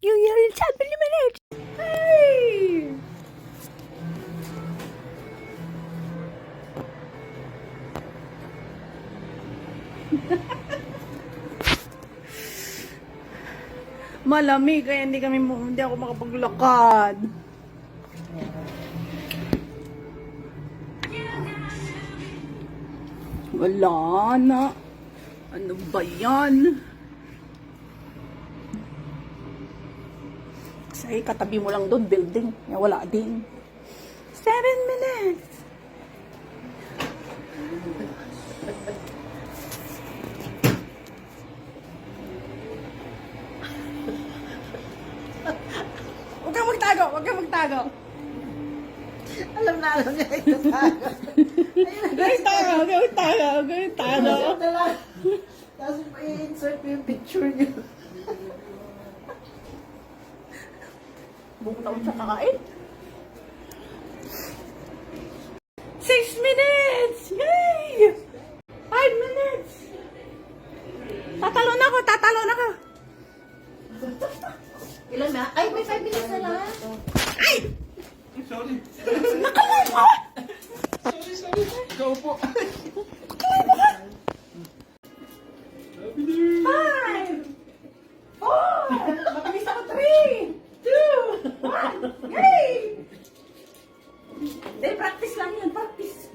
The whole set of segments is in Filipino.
New Year in 7 minutes. Hey! Malamig kaya hindi ako makapaglakad. Wala na. Ano ba yan? Kasi katabi mo lang doon, building. Wala din. 7 minutes. Huwag kang magtago, huwag kang magtago. Alam niya ito tago. Huwag kang magtago, huwag kang magtago. Tapos i-insert mo yung picture niyo. Buong taon siya kakain. 6 minutes! Yay! 5 minutes! Tatalon ako, tatalon ako. Ilan na? Ay, may 5 minutes na lang. Ay! Sorry. Nakalay mo! Sorry. Ikaw po. Nakalay mo ka! 5! 4! Mabilis ako 3! 2! 1! Yay! Hindi, practice lang yun, practice.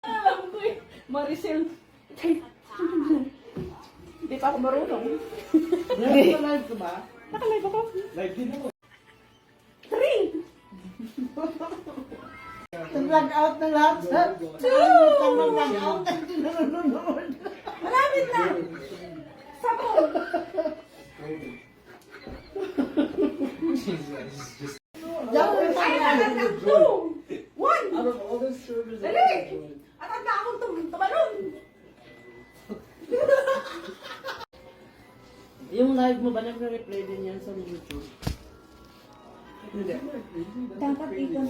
Alam ko eh, Maricel. Hindi pa ako marunong. Live ka ba? Nakalive ako. Live din ako. 3! Nag-vlog out na lahat. Nag-vlog out na nanonood. Malapit na! 10! Ay, natanda 2! 1! Out of all the servers that Dali! I joined, Atanda akong tumalon! Yung live mo ba nagre-replay din yan sa YouTube? hindi. Dapat dito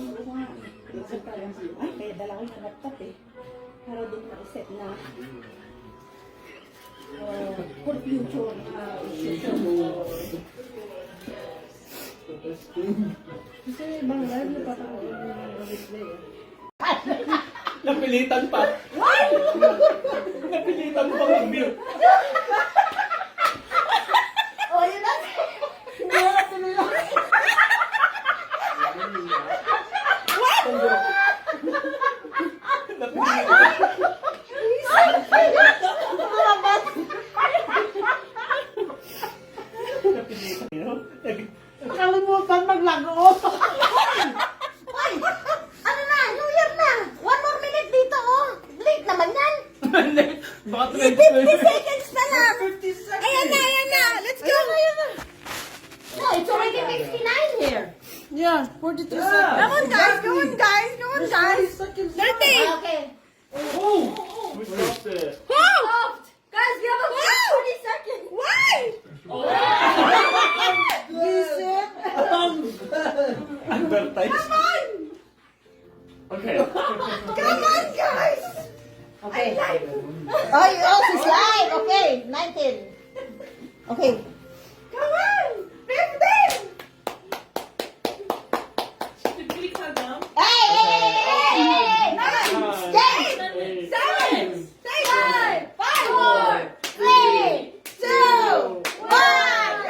ay, kaya dala ko yung laptop eh. Para doon nakaset na computer na Kasi ibang live na patawag yung replay eh. Napilitan pa. Napilitan pa mag-mute. Oh, yun lang! Hindi na tuloy lang. Nakalimutan maglago. Ay! Ano na? New Year na! 1 more minute dito oh! Late naman yan! Baka 50 seconds na lang! 50 seconds. Ayan na! Let's go! No, it's already 59 here! Yeah, 42 Yeah. seconds. Come on guys! Come on guys! Come on guys! 30! Okay. Oh! We stopped it. Wow! Guys, we have a 40 seconds! Why? Visit. Advertise. Come on! Okay. Come on guys! Okay. I'm live! Oh, she's live. Okay, 19. Okay. Come on! 15! Hey, hey, hey, hey, hey. 9! 8! 7! 6! 5! 3, 2, 1.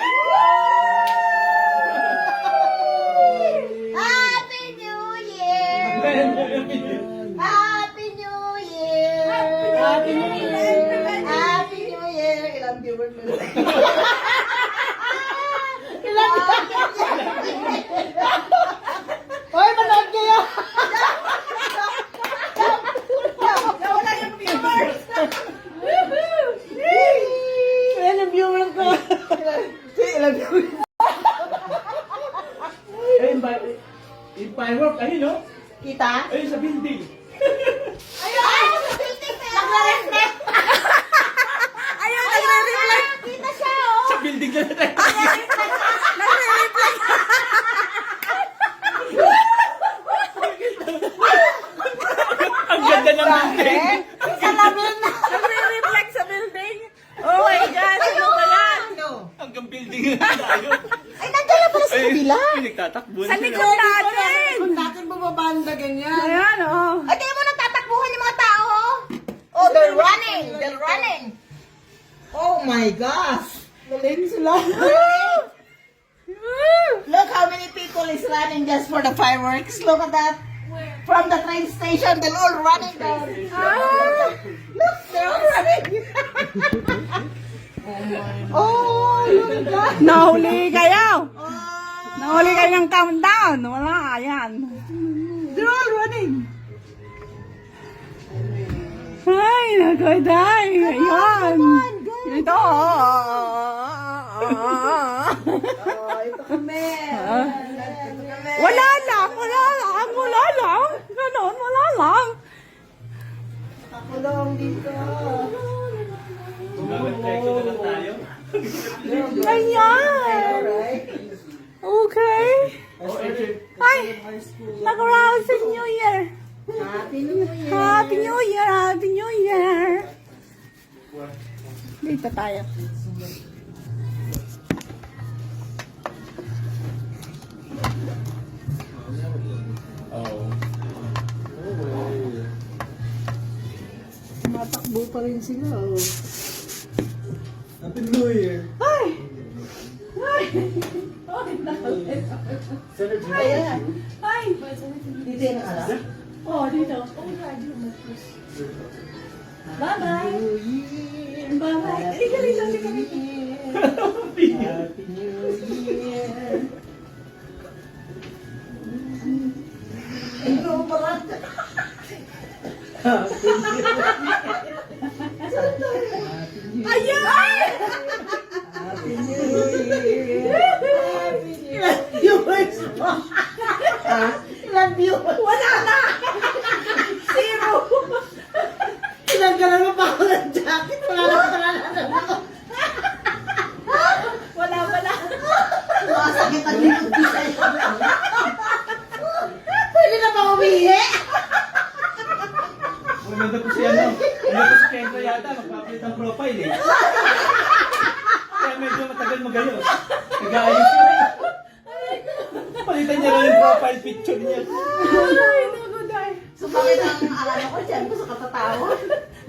Happy New Year. Happy New Year. Happy New Year. Happy New Year. Ilang viewers mo? Ilang Hoy, manood kayo. Nawala yung viewers! Ilang viewers ko? Ilang viewers. Yung firework, ayun no? Kita? Ayun sa building. Ayun! Nagre-reflect! Ayun, nagre-reflect! Kita siya, oh! Sa building na natin. Nagre-reflect! Ang ganda ng building. Salamin na! Nagre-reflect sa building! Oh my God! Ano ba yan? Ano? Ang hanggang building na tayo. Ay, nandiyan na pala sa kabila. Nagtatakbo na Sa sila. likod natin! Kung natin bumabanda ganyan. Ayan, oh. Ay, kaya mo natatakbuhan yung mga tao. Oh, they're running. They're running. Oh my gosh. Galing sila. Look how many people is running just for the fireworks. Look at that. From the train station, they're all running down. Look, they're all running. Oh, look at that. Nahuli kayo! Nahuli kayo ng countdown! Wala, ayan. They're all running. Ay, nagkaday! Ayan! Ito! Ito kami. Wala lang! Wala lang! Wala lang! Ganon, wala lang! Ako lang dito. Mag-reflection na lang tayo. Ayan! Alright. Okay! Oh, Angel. Ay! Nag-rousing New Year! Happy New Year. Happy New Year! Happy New Year! Dito tayo. Oo. Matakbo pa rin sila. Oh. Happy New Year. Ay! Ay! Ay! Ayan. Ay! Dito yung nakala. Oh, dito. Bye-bye! New Year. Bye-bye! Halika dito, halika dito. Happy New Year. Ito parang. Happy New Year. Ayan! Happy New Year. Ilan viewers mo? Ilan viewers? Wala na! Zero! Ilan ka naman pa ako ng jacket? Wala na. Wala. Masakit ang likod ko sa'yo. Pwede na ba umihi? Maganda po siya, no? Ano po si Kendra yata, magpapalit ang profile eh. Kaya medyo matagal magayon. Nag-aayos siya. Palitan niya lang yung profile picture niya. Ay, naguday. So bakit ang alala ko dyan ko sa katatawa?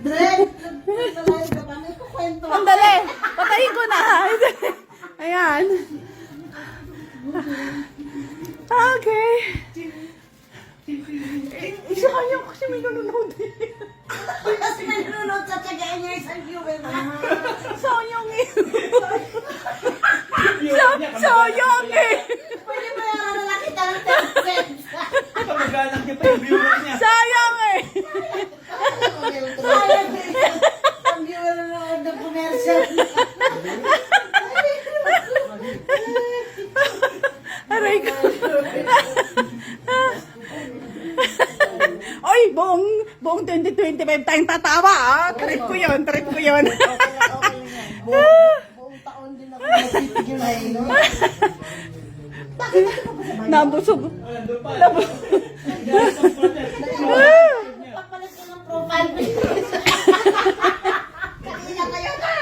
Dred! Nalayo ka ba? May kukwento. Ang dali! Patayin ko na! Ayan. Okay. Isa kanya kasi may nanonood eh. Kasi may nanonood sa tsagaan niya isang viewer na. Sayang eh. Viewer niya, Sayang eh. Pwede ba yung na kita ng 10 cents? kamag-anak niya pa yung viewer niya. Sayang eh. Sayang eh. Ang viewer na nanonood ng commercial. Aray ko. Oy, buong 2025 tayong tatawa ah. Trip ko yun. Buong taon din ako nagtitigil na yun. Nabusog. Nandun pa. Papalit ko ng profile picture. Kanina kayo na.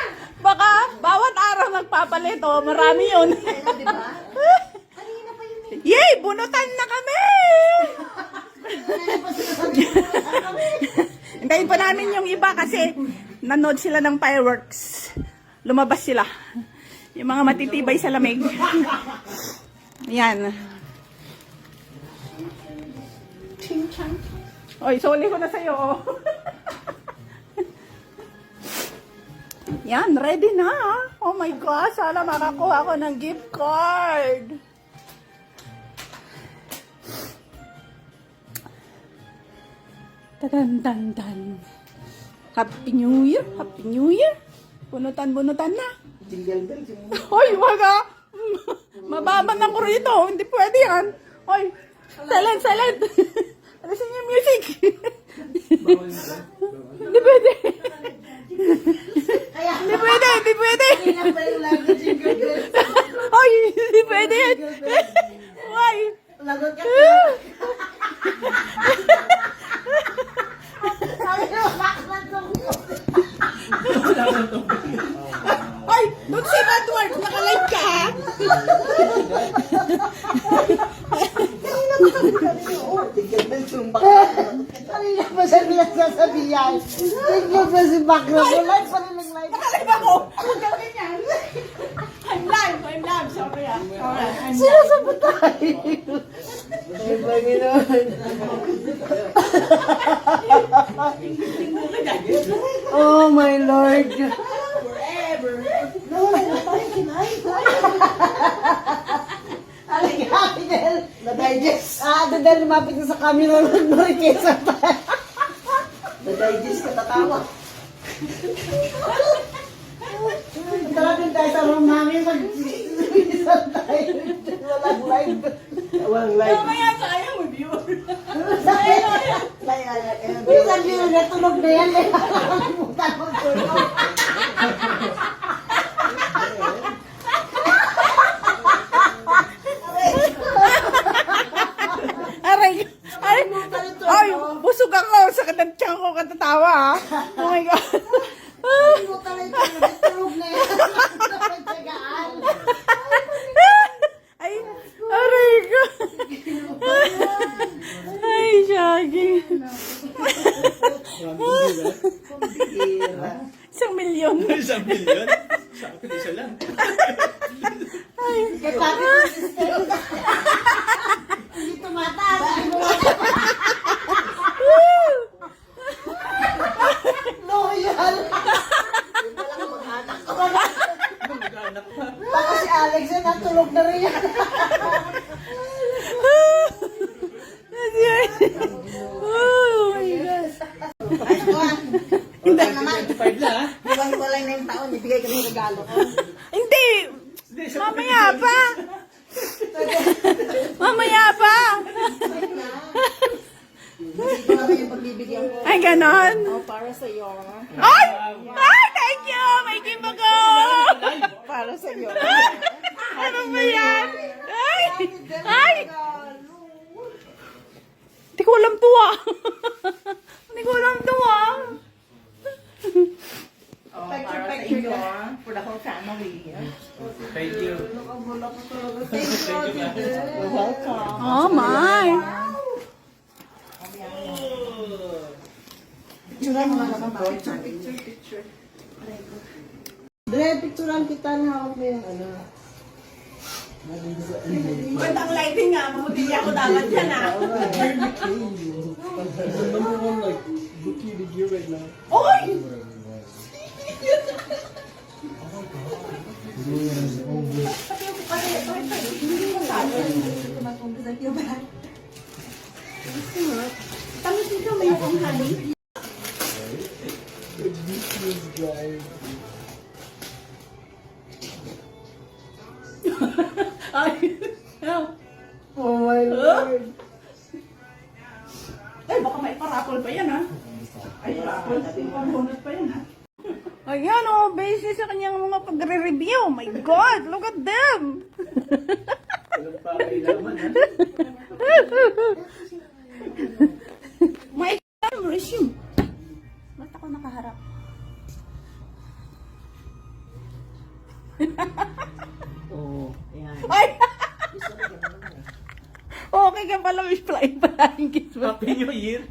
Baka bawat araw nagpapalit oh. Marami yun. Di ba? Kanina pa yun. Yay! Bunutan na kami! Hintayin pa namin yung iba kasi nanood sila ng fireworks. Lumabas sila. Yung mga matitibay sa lamig. Yan. Ching chang. Oy, soli ko na sa'yo. Oh. Yan, ready na. Oh my gosh, sana makakuha ko ng gift card. Tadan. Happy New Year, Happy New Year. Bunutan na. Jingle bell. Hoy, wag ah. Mababan ako rito. Hindi pwede yan. Hoy, silent. Alisin niyo yung music. Hindi pwede. Kaya, Hindi pwede. kanina pa yung lagi jingle bell. Hoy, hindi pwede yan. Hoy. Lagot ka. Sabi ko, bakit na Hoy, don't say bad word. Nakalive ka, ha? Kanina pa siya pinagsasabihan. Tignan mo si Bakla. Wala pa rin nag-live. Nakalive ako! Huwag ka ganyan. I'm live. Sorry, ah. Alright, I'm live. Sinasabot tayo. Ay, Panginoon. Oh my Lord. Forever. Halika, Fidel. Na-digest. Fidel, lumapit ka sa camera ng Marikesa. Na-digest ka, tatawa. Talagang tayo sa room namin, mag-isan tayo. Walang live. Walang live. Mamaya, sayang mo, viewer. Minsan yun, natulog na yan. Nakalimutan mo tulog. Aray, ay, busog ako. Sakit ang tiyan ko katatawa, ha? Oh my God. Natulog na yan. Nagtagaan. Ay, aray ko. Ay, Shaggy. 1,000,000. 1,000,000? Sa akin, isa lang. Kay Papi, hindi tumataas. Loyal. Mag-anak pa. Baka si Alex yan, natulog na rin yan. Oh my God. Ay, Juan. Hindi naman. 25 na, ha? Hiwalay na yung taon, ibigay ka ng regalo ko. Hindi. Hindi, sa Mamaya pa. Mamaya pa. Ito naman yung pagbibigyan ko. Ay, ganon. Para sa iyo. Ay! Ay, thank you! May gift ako! Para sa iyo. Ano ba yan? Ay! Ay! Hindi ko alam to, ah. Hindi ko alam to, ah. Picture. For the whole family. Thank you. You're welcome. Oh, my. Picturean mo naman ba? Picture. Dre, picturean kita na hawak mo yung ano. Ang lighting nga, mabuti ako dapat yan, ah. Oy! Ay, Oh my Lord. ay, baka may parapol pa yan, ha? Ay, parapol. Pambunot pa yan, ha? Ayan, oh, based sa kanyang mga pagre-review. My God, look at them! Walang pa kailangan, ha? My God, resume. Ba't ako nakaharap? Oo, yan. Ay! Okay ka pala, Miss Flying pala yung kiss mo. Happy New Year.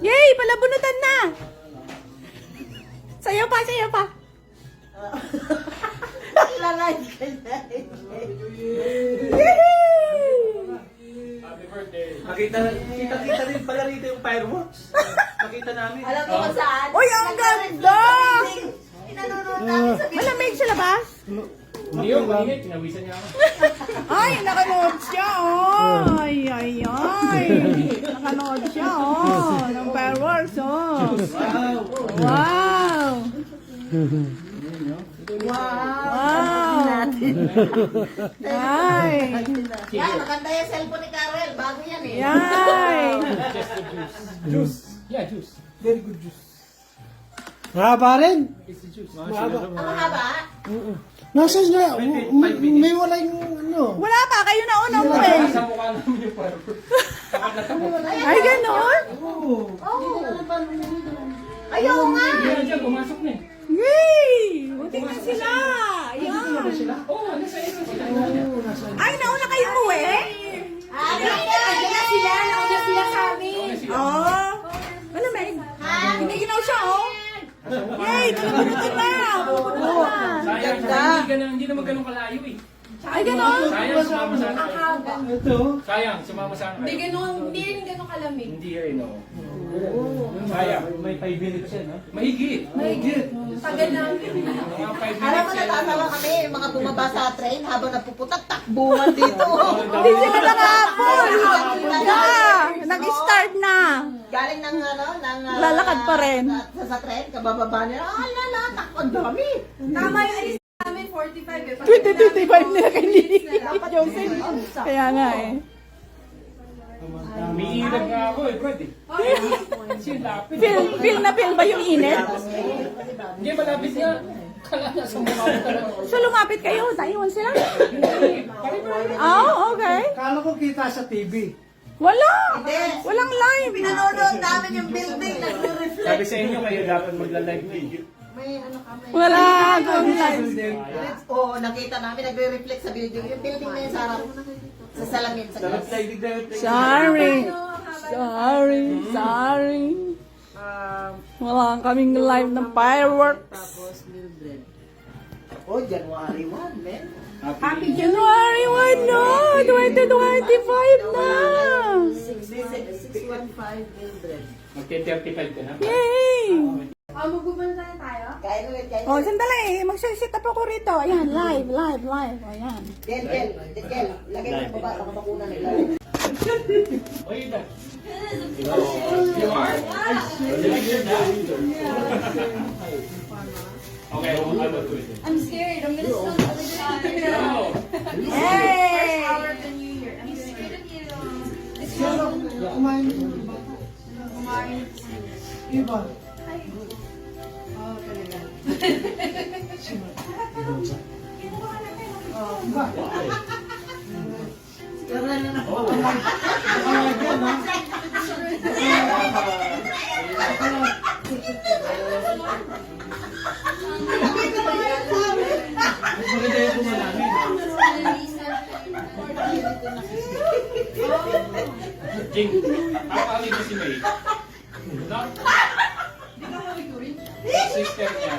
Yay! Palabunutan na! Sayo pa, sayo pa! Lalay ka na. Kita rin pala rito yung fireworks. Makita namin. Alam mo kung saan? Uy, ang ganda! Pinanonood namin sa Malamig sa labas? Hindi yung mainit. Pinawisan niya ako. Ay, nakanood siya, oh! Ay, ay, ay! Nakanood siya, oh! Ng fireworks, oh! Wow! Wow! Wow. Wow! Ay! Yan, maganda yung cellphone ni Karel. Bago yan eh. Yay! Juice. Yeah, juice. Very good juice. Mahaba rin. Mahaba. Ang haba. Nasa na, may wala yung ano. Wala pa, kayo na una mo eh. Sa mukha namin yung fireworks. Takat na tapat. Ay, ganon? Ayaw nga. Yan, dyan, pumasok na eh. Yay! Buti na sila. Yan. Oo, nasa ito sila. Ay, nauna kayo mo eh. Nauna sila sa amin. Oh. Ano, Meg? Hindi ginaw siya, oh. Yay! Talaga na. Sayang, hindi naman ganun kalayo eh. Ay, ganon? Sayang, sumama sana Ang kayo. haba. Ito. Sayang, sumama sana Hindi kayo. rin ganun kalamig. Hindi rin, no. Sayang. May 5 minutes yan, ha? Mahigit. Tagal lang. Mga 5 Alam mo, minutes yan. natatawa kami, yung mga bumaba sa train habang napuputak, takbuhan dito. Hindi sila nakapon. Yeah. Nag-start na. Galing ng Lalakad pa rin. Sa train, kabababa nila, lala, takbo, ang dami. Tama yung alis namin, 45 eh. 20-25 nila kay Lily. Joseph. Kaya nga eh. Umiirag nga ako eh, Brad eh. Kasi lapit. Feel na feel ba yung init? Hindi, malapit nga. Kala na sa mukha ko talaga. So lumapit kayo, naiwan sila? Pare-pare. Oh, okay. Kala ko kita sa TV. Wala. Hindi. Walang live. Pinanonood namin yung building, nag-reflect. Sabi sa inyo, kayo dapat magla-live video. May ano kami. Wala akong live. Oo, nakita namin, nagre-reflect sa building. Yung building na yun sa harap, sa salamin, sa glass. Sorry. Wala kaming live ng fireworks. Tapos Mildred. Oh, January 1, men. Happy January 1 na! 2025 na! 615 Mildred. Magte-35 ka na. Yay! Magpupunta na tayo? Kain ulit, kain Oh, ulit. sandali. Mag-sit up ako rito. Ayan, live. Ayan. Del, lagay mo baba, baka makuna nila. Oy, ito. You are? Okay, I will do it. I'm scared. I'm gonna still do it. No. Yay! First hour of the new year. I'm scared of you. It's Kumain. Iba. Maganda yung kumalangin. Jing, kakalik na si May. No? Sister niya.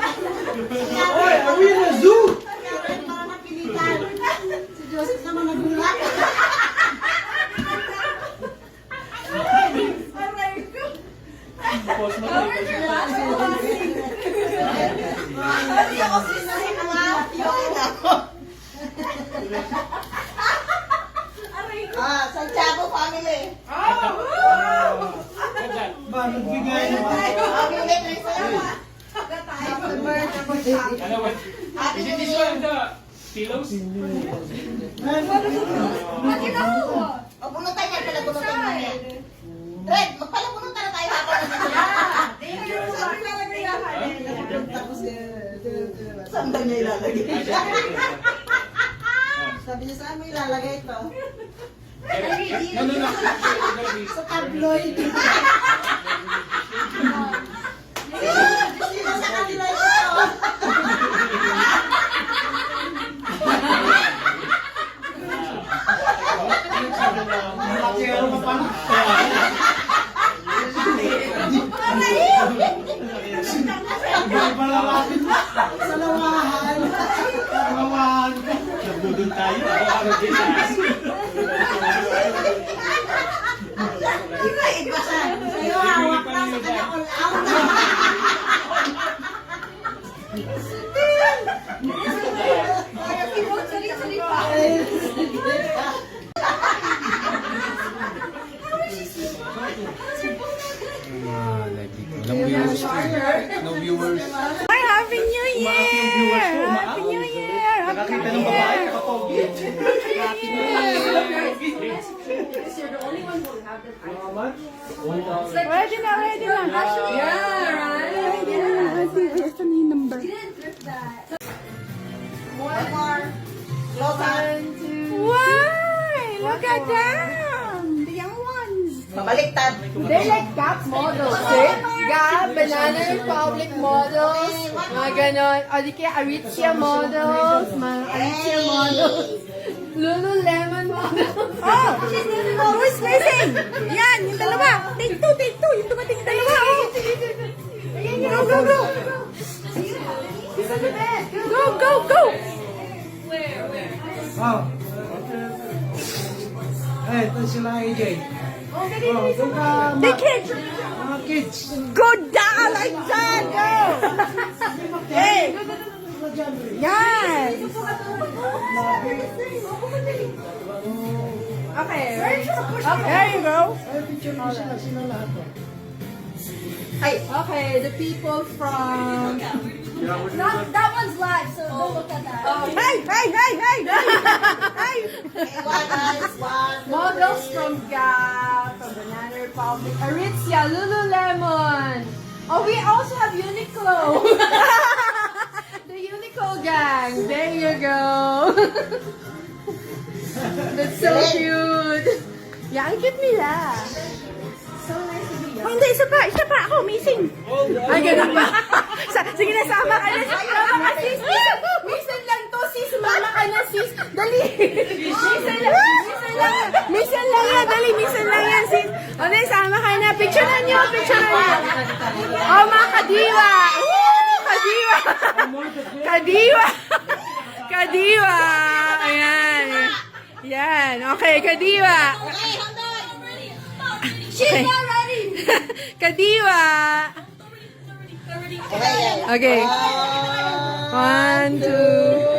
Oy, awi na zoo! Si Joseph naman nagulat. Hindi ako sinahin ng yun ako. Santiago family. Ba, nagbigay na ba? Happy birthday sa'yo. Ano, what? Is it this one, the pillows? O, bunutan yan, palabunutan mo yan. Red, magpalabunutan na tayo habang saan ba niya ilalagay? Sabi niya saan mo ilalagay ito? No. Sa tabloid. Sino sa kanila ito? Malaki ano ka pa? Hindi pa lalapit sa lawahan. Lawahan. Nagdudun tayo. Ako din sa Iba, iba siya. viewers. Hi, Happy New Year! Umaak yung viewers ko, umaak. Happy New Year! Happy Nakakita New ng babae, Year! nakapogi. Happy New Year! Because you're the only one who will have the time. Ready na, ready na. Yeah, right? Ready na. Ate, ito na yung number. Didn't trip that. One more. Closer. Why? Look at them! The young ones. Pabaliktad. They're like Gap models, eh? Gap, Banana Republic models, mga ganon. O di kaya Aritzia models, mga Aritzia models. Lululemon models. Oh! Who's missing? Yan, yung dalawa. Take two, take two. Yung dumating yung dalawa. Oh. Go, go, go. Go, go, go. Oh. Eh, ito sila AJ. Oh, doon ka, The kids. mga kids. Go down like that. Go. Hey. Yan. Okay. There you go. Ay, picture mo sila lahat. Oh. Okay, the people from... Not, that one's live, so don't look at that. Hey, hey, hey, hey. Hey. One, guys. One. Models from Gap, from Banana Republic, Aritzia, Lululemon. Oh, we also have Uniqlo. The Uniqlo gang. There you go. That's so cute. Yeah, ang cute nila. So nice to be Oh, hindi, isa pa. Ako, missing. Ay, ganun ba? Sige na, sama ka na. Sama ka, sis. Minsan lang to, sis. Mama ka na, sis. Dali. Minsan lang yan. Dali, minsan lang yan, sis. O, dali, sama ka na. Picturean nyo. Oh, mga kadiwa. Woo! Kadiwa. Ayan. Yan. Okay, kadiwa. She's not ready! Kadiwa. Okay. Okay. 1, 2.